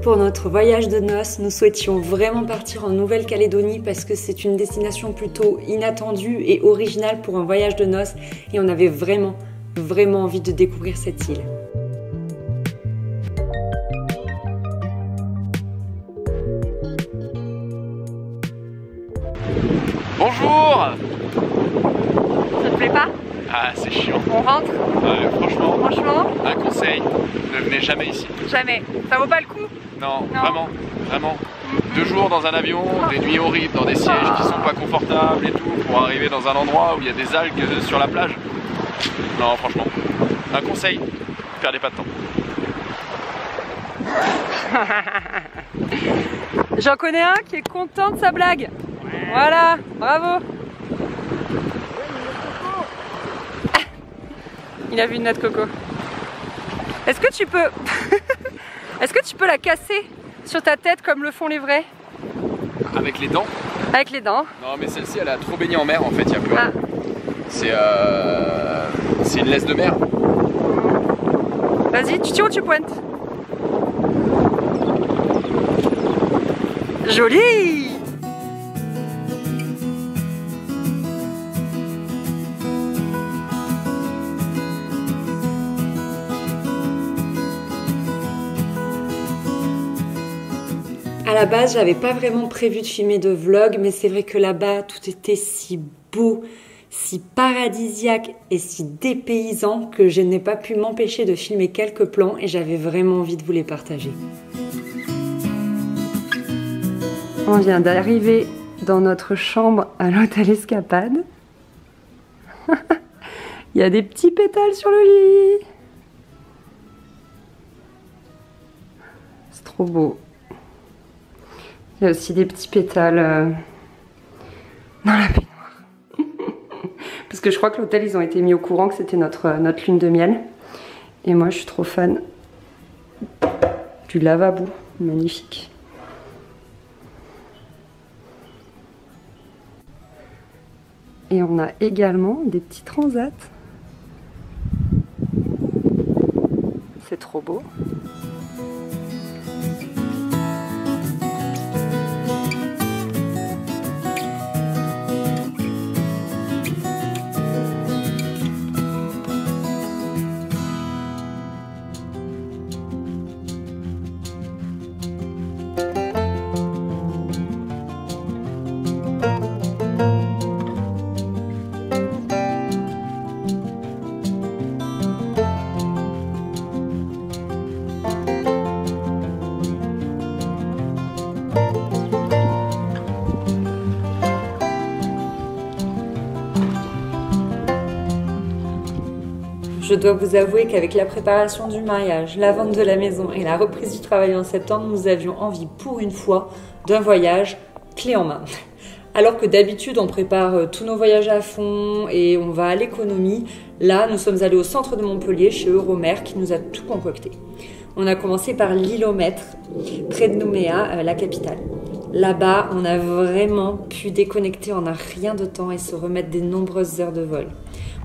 Pour notre voyage de noces, nous souhaitions vraiment partir en Nouvelle-Calédonie parce que c'est une destination plutôt inattendue et originale pour un voyage de noces et on avait vraiment envie de découvrir cette île. Bonjour! Ça te plaît pas? Ah, c'est chiant. On rentre? Franchement, un conseil, ne venez jamais ici. Jamais. Ça vaut pas le coup? Non, vraiment. 2 jours dans un avion, des nuits horribles, dans des sièges qui sont pas confortables et tout, pour arriver dans un endroit où il y a des algues sur la plage. Non, franchement, un conseil, perdez pas de temps. J'en connais un qui est content de sa blague. Voilà, bravo. Il a vu une noix de coco. Est-ce que tu peux... Est-ce que tu peux la casser sur ta tête comme le font les vrais? Avec les dents? Avec les dents. Non mais celle-ci elle a trop baigné en mer en fait, il n'y a plus rien. C'est une laisse de mer. Vas-y, tu tires ou tu pointes? Joli! À la base, j'avais pas vraiment prévu de filmer de vlog, mais c'est vrai que là-bas, tout était si beau, si paradisiaque et si dépaysant que je n'ai pas pu m'empêcher de filmer quelques plans et j'avais vraiment envie de vous les partager. On vient d'arriver dans notre chambre à l'hôtel Escapade. Il y a des petits pétales sur le lit. C'est trop beau. Il y a aussi des petits pétales dans la baignoire. Parce que je crois que l'hôtel, ils ont été mis au courant que c'était notre lune de miel. Et moi, je suis trop fan du lavabo. Magnifique. Et on a également des petits transats. C'est trop beau. Je dois vous avouer qu'avec la préparation du mariage, la vente de la maison et la reprise du travail en septembre, nous avions envie pour une fois d'un voyage clé en main. Alors que d'habitude, on prépare tous nos voyages à fond et on va à l'économie, là, nous sommes allés au centre de Montpellier, chez Euromer, qui nous a tout concocté. On a commencé par l'Îlomètre, près de Nouméa, la capitale. Là-bas, on a vraiment pu déconnecter en un rien de temps et se remettre des nombreuses heures de vol.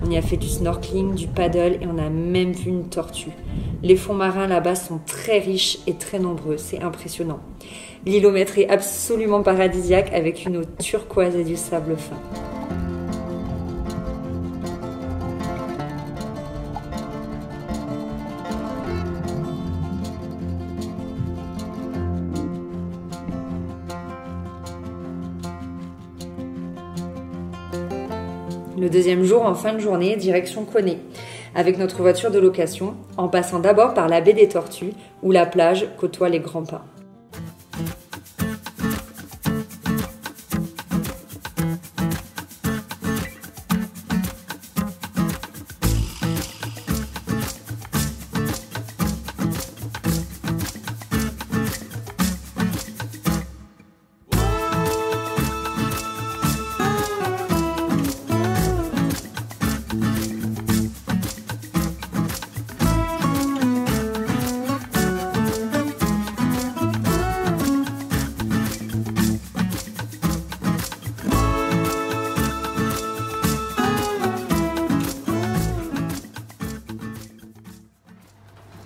On y a fait du snorkeling, du paddle et on a même vu une tortue. Les fonds marins là-bas sont très riches et très nombreux, c'est impressionnant. L'Îlomètre est absolument paradisiaque avec une eau turquoise et du sable fin. Le deuxième jour, en fin de journée, direction Koné, avec notre voiture de location, en passant d'abord par la baie des Tortues, où la plage côtoie les grands pins.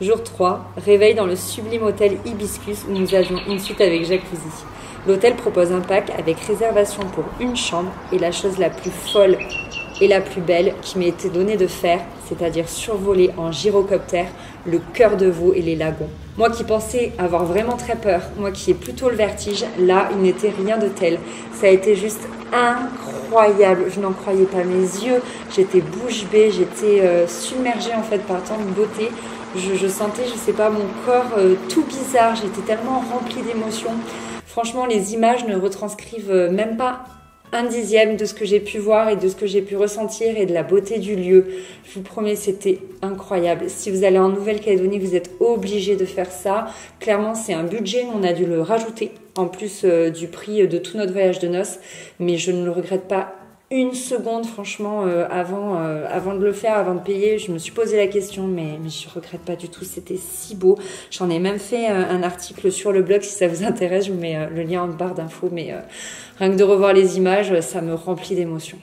Jour 3, réveil dans le sublime hôtel Hibiscus où nous avions une suite avec jacuzzi. L'hôtel propose un pack avec réservation pour une chambre et la chose la plus folle et la plus belle qui m'ait été donnée de faire, c'est-à-dire survoler en gyrocoptère le cœur de Vaud et les lagons. Moi qui pensais avoir vraiment très peur, moi qui ai plutôt le vertige, là il n'était rien de tel. Ça a été juste incroyable, je n'en croyais pas mes yeux, j'étais bouche bée, j'étais submergée en fait par tant de beauté. Je sentais, je sais pas, mon corps tout bizarre, j'étais tellement remplie d'émotions. Franchement, les images ne retranscrivent même pas un dixième de ce que j'ai pu voir et de ce que j'ai pu ressentir et de la beauté du lieu. Je vous promets, c'était incroyable. Si vous allez en Nouvelle-Calédonie, vous êtes obligés de faire ça. Clairement, c'est un budget, on a dû le rajouter en plus du prix de tout notre voyage de noces. Mais je ne le regrette pas une seconde, franchement, avant de le faire, avant de payer. Je me suis posé la question, mais je ne regrette pas du tout. C'était si beau. J'en ai même fait un article sur le blog si ça vous intéresse. Je vous mets le lien en barre d'infos, mais rien que de revoir les images, ça me remplit d'émotions.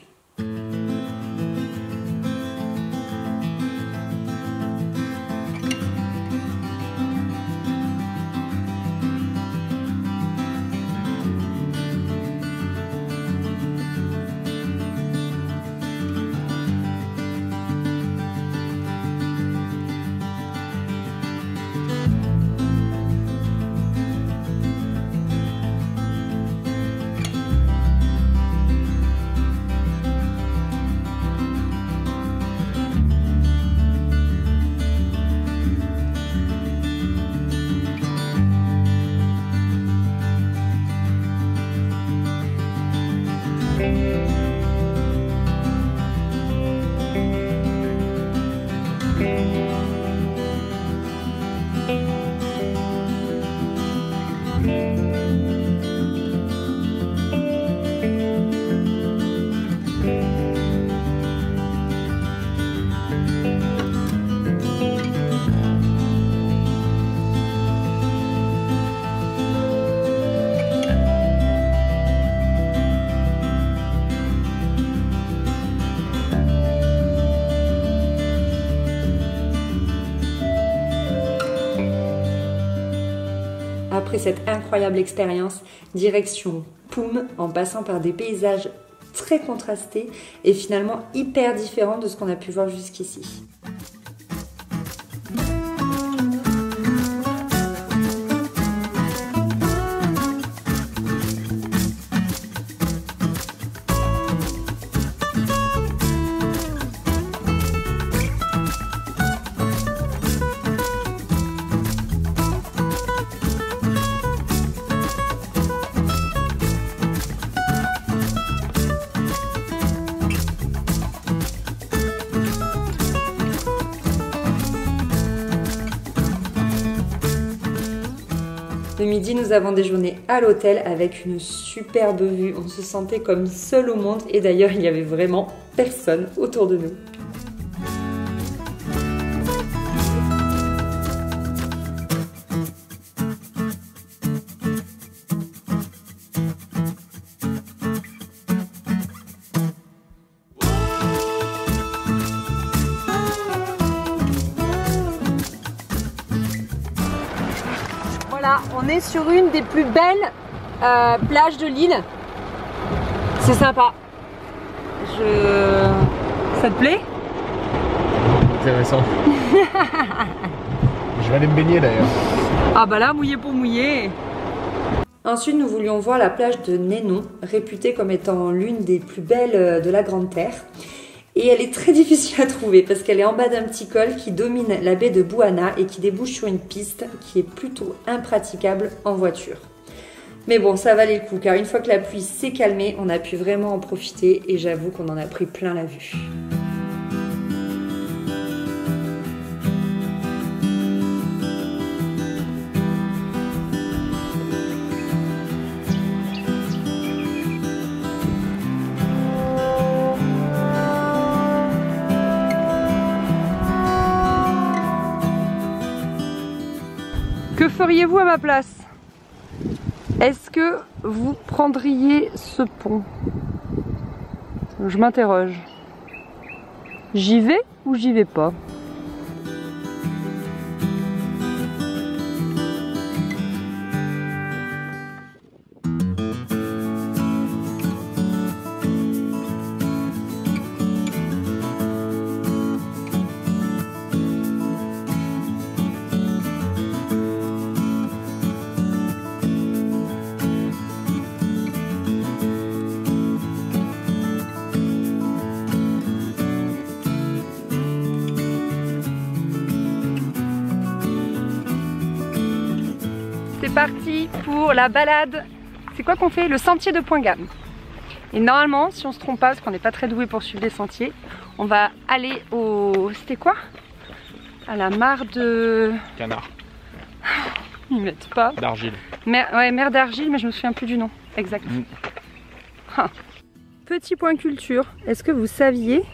Après cette incroyable expérience, direction Poum, en passant par des paysages très contrastés et finalement hyper différents de ce qu'on a pu voir jusqu'ici. Le midi, nous avons déjeuné à l'hôtel avec une superbe vue. On se sentait comme seul au monde et d'ailleurs, il n'y avait vraiment personne autour de nous. Voilà, on est sur une des plus belles plages de l'île. C'est sympa. Ça te plaît? Intéressant. Je vais aller me baigner d'ailleurs. Ah bah là, mouillé pour mouiller. Ensuite, nous voulions voir la plage de Nénon, réputée comme étant l'une des plus belles de la Grande Terre. Et elle est très difficile à trouver parce qu'elle est en bas d'un petit col qui domine la baie de Bouana et qui débouche sur une piste qui est plutôt impraticable en voiture. Mais bon, ça valait le coup car une fois que la pluie s'est calmée, on a pu vraiment en profiter et j'avoue qu'on en a pris plein la vue. Que feriez-vous à ma place? Est-ce que vous prendriez ce pont? Je m'interroge. J'y vais ou j'y vais pas? c'est parti pour la balade. C'est quoi qu'on fait? Le sentier de Point-Gamme. Et normalement, si on se trompe pas, parce qu'on n'est pas très doué pour suivre les sentiers, on va aller au... C'était quoi? À la mare de... Canard. Ils mettent pas. D'argile. Ouais, mer d'Argile, mais je me souviens plus du nom. Exact. Petit point culture. Est-ce que vous saviez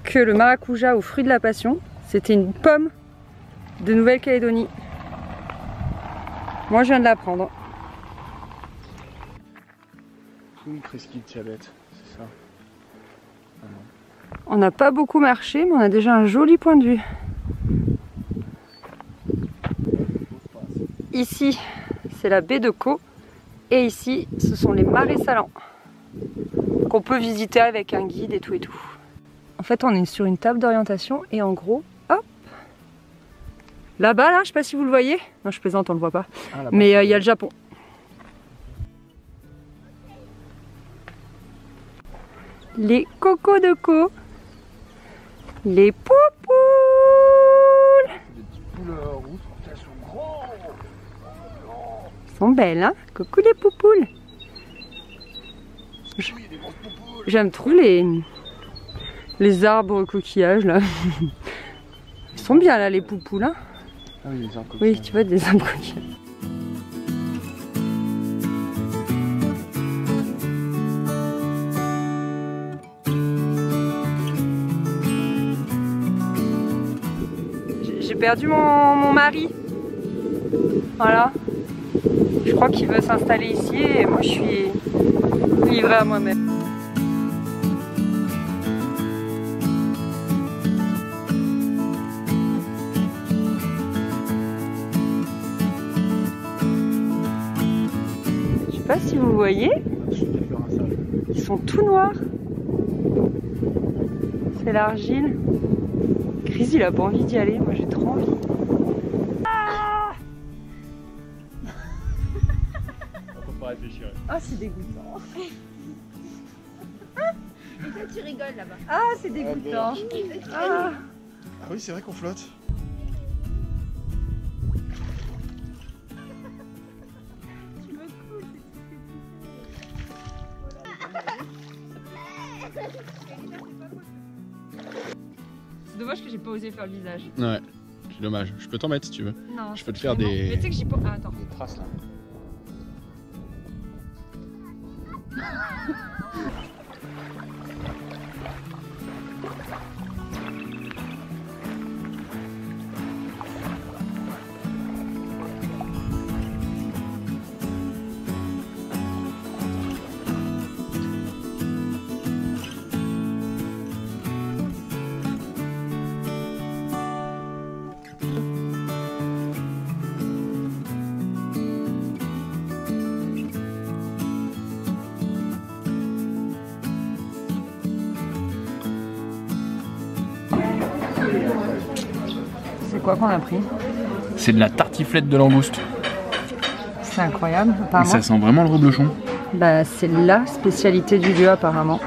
que le maracuja au fruit de la passion, c'était une pomme de Nouvelle-Calédonie? Moi, je viens de l'apprendre. Une presqu'île Tchabette, c'est ça. On n'a pas beaucoup marché, mais on a déjà un joli point de vue. Ici, c'est la baie de Caux. Et ici, ce sont les marais salants. Qu'on peut visiter avec un guide et tout et tout. En fait, on est sur une table d'orientation et en gros, hop, là-bas, là, je sais pas si vous le voyez. Non, je plaisante, on le voit pas. Ah, mais il y a le Japon. Les cocos de Caux. Les poupoules. Des petites poules rousses, elles sont gros. Elles sont belles, hein? Coucou les poupoules. J'aime trop les arbres coquillages là. Ils sont bien là les poupoules, hein? Ah oui, des arbres coquillages. Oui, tu vois, des arbres coquillages. J'ai perdu mon mari. Voilà. Je crois qu'il veut s'installer ici et moi je suis livrée à moi-même. Je sais pas si vous voyez, ils sont tout noirs. C'est l'argile. Chris il a pas envie d'y aller, moi j'ai trop envie. Réfléchir. Ah, c'est dégoûtant. Et toi tu rigoles là-bas. Ah, c'est dégoûtant. Ah. Ah oui, c'est vrai qu'on flotte. C'est dommage que j'ai pas osé faire le visage. Ouais, c'est dommage. Je peux t'en mettre si tu veux. Non, je peux te faire des... Mais tu sais que j'ai pas... Ah, attends. Des traces là. C'est quoi qu'on a pris? C'est de la tartiflette de langouste. C'est incroyable, Et apparemment. ça sent vraiment le reblochon. Bah, c'est la spécialité du lieu, apparemment.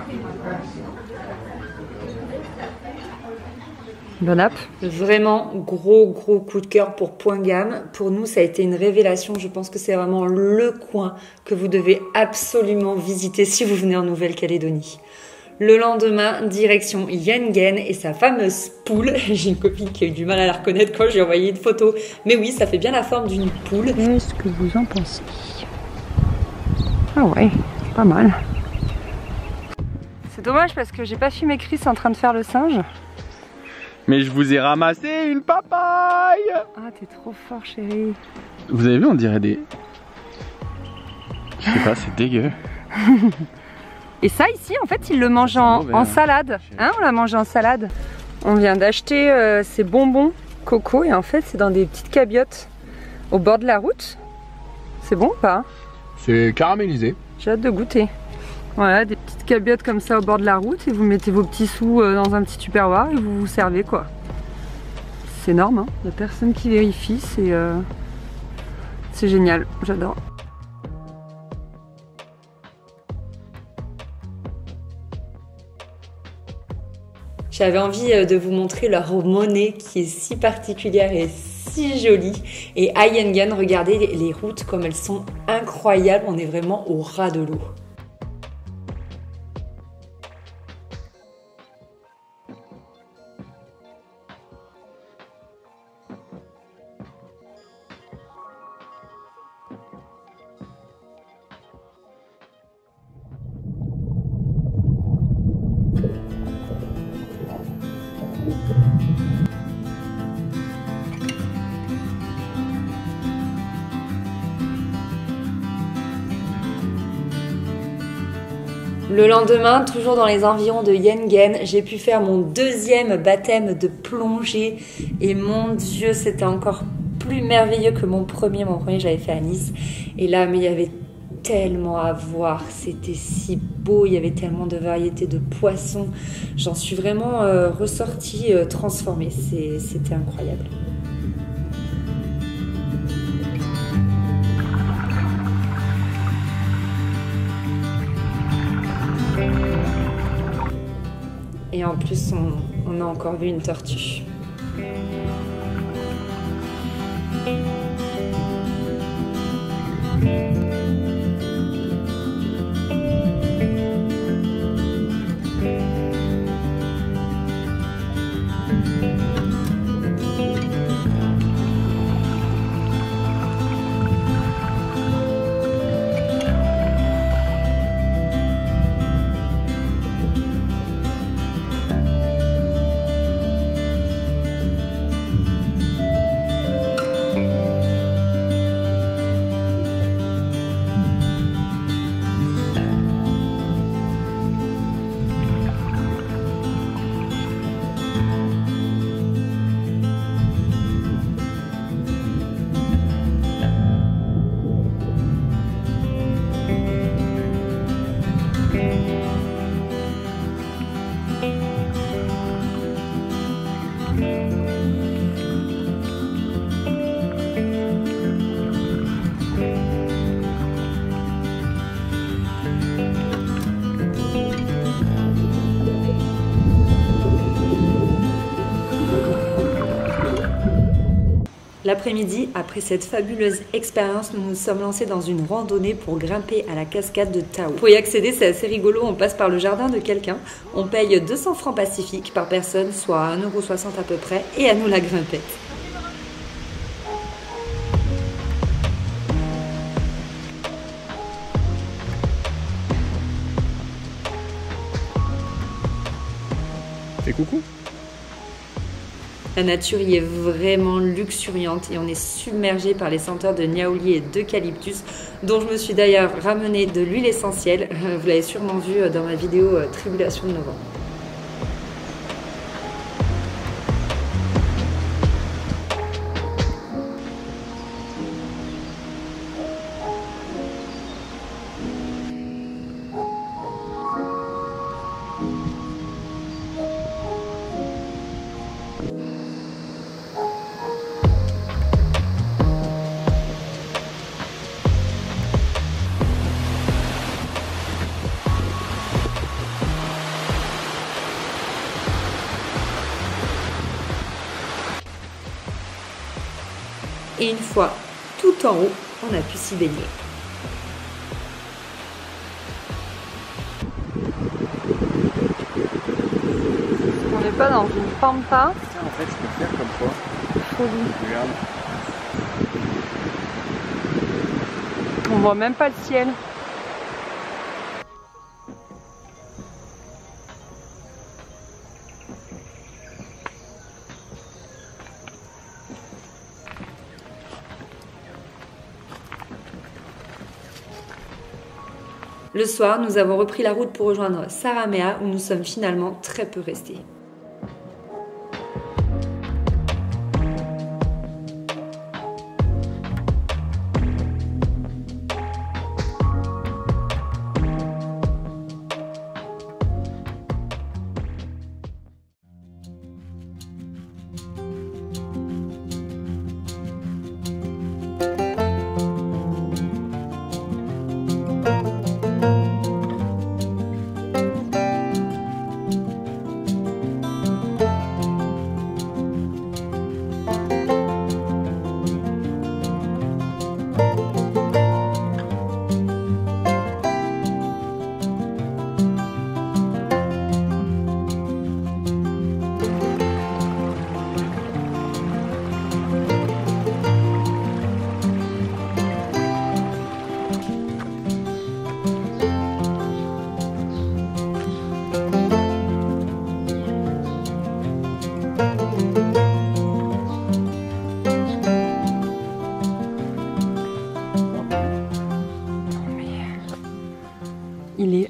Bon app. Vraiment gros coup de cœur pour Point-Gamme. Pour nous, ça a été une révélation. Je pense que c'est vraiment le coin que vous devez absolument visiter si vous venez en Nouvelle-Calédonie. Le lendemain, direction Yengen et sa fameuse poule. J'ai une copine qui a eu du mal à la reconnaître quand j'ai envoyé une photo. Mais oui, ça fait bien la forme d'une poule. Qu'est-ce que vous en pensez? Ah ouais, pas mal. C'est dommage parce que j'ai pas filmé Chris en train de faire le singe. Mais je vous ai ramassé une papaye. Ah, t'es trop fort, chérie. Vous avez vu, on dirait des... Je sais pas, c'est dégueu. Et ça, ici, en fait, ils le mangent en salade. Hein, on l'a mangé en salade. On vient d'acheter ces bonbons coco et en fait, c'est dans des petites cabiottes au bord de la route. C'est bon ou pas? C'est caramélisé. J'ai hâte de goûter. Voilà, des petites cabiottes comme ça au bord de la route et vous mettez vos petits sous dans un petit tupperware et vous vous servez quoi. C'est énorme, hein. Il n'y a personne qui vérifie, c'est génial, j'adore. J'avais envie de vous montrer leur monnaie qui est si particulière et si joli. Et à Yengen, regardez les routes comme elles sont incroyables. On est vraiment au ras de l'eau. Le lendemain, toujours dans les environs de Yengen, j'ai pu faire mon deuxième baptême de plongée et mon Dieu, c'était encore plus merveilleux que mon premier. Mon premier, j'avais fait à Nice et là, mais il y avait tellement à voir, c'était si beau, il y avait tellement de variétés de poissons. J'en suis vraiment ressortie transformée, c'était incroyable. Et en plus, on a encore vu une tortue. L'après-midi, après cette fabuleuse expérience, nous nous sommes lancés dans une randonnée pour grimper à la cascade de Tao. Pour y accéder, c'est assez rigolo, on passe par le jardin de quelqu'un, on paye 200 francs pacifiques par personne, soit 1,60 € à peu près, et à nous la grimpette. Fais coucou. La nature y est vraiment luxuriante et on est submergé par les senteurs de niaouli et d'eucalyptus, dont je me suis d'ailleurs ramené de l'huile essentielle. Vous l'avez sûrement vu dans ma vidéo Tribulation de novembre. Et une fois tout en haut, on a pu s'y baigner. On n'est pas dans une pampa. Tiens, en fait, je peux faire comme toi. Folie. Regarde. On voit même pas le ciel. Le soir, nous avons repris la route pour rejoindre Saramea où nous sommes finalement très peu restés.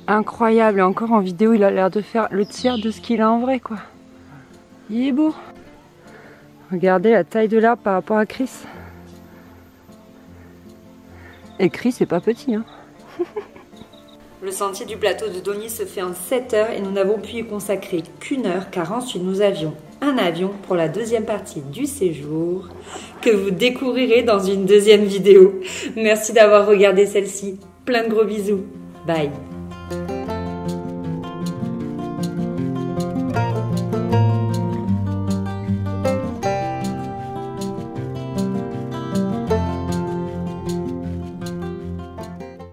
incroyable. Et encore en vidéo, il a l'air de faire le tiers de ce qu'il a en vrai, quoi. Il est beau. Regardez la taille de l'arbre par rapport à Chris. Et Chris, c'est pas petit, hein. Le sentier du plateau de Dogny se fait en 7 heures et nous n'avons pu y consacrer qu'1 heure car ensuite nous avions un avion pour la deuxième partie du séjour que vous découvrirez dans une deuxième vidéo. Merci d'avoir regardé celle-ci. Plein de gros bisous. Bye.